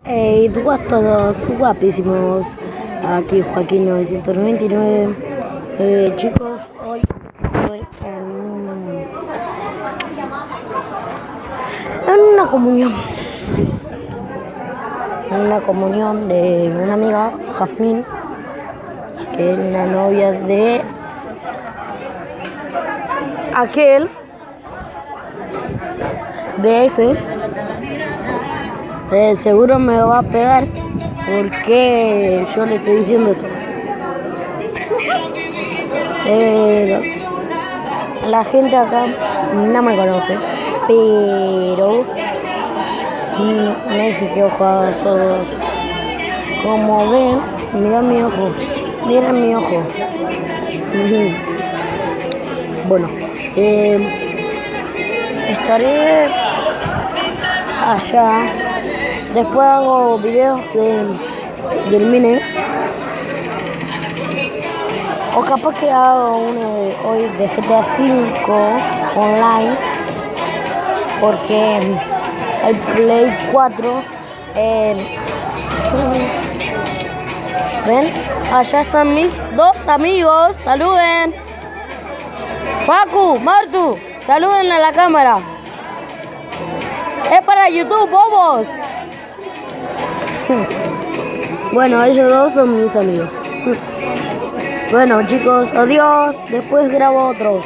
Hey, tú a todos guapísimos. Aquí Joaquín 999. Chicos, hoy estoy en una comunión. Una comunión de una amiga, Jazmín, que es la novia de aquel, de ese. Seguro me va a pegar porque yo le estoy diciendo esto. La gente acá no me conoce, pero me dice que ojos todos. Como ven, miren mi ojo, miren mi ojo. Bueno, estaré allá. Después hago videos del mine. O capaz que hago uno hoy de GTA 5 online. Porque hay Play 4. ¿Ven? Allá están mis dos amigos. Saluden. Facu, Martu, saluden a la cámara. Es para YouTube, bobos. Bueno, ellos dos son mis amigos. Bueno, chicos, adiós. Después grabo otro.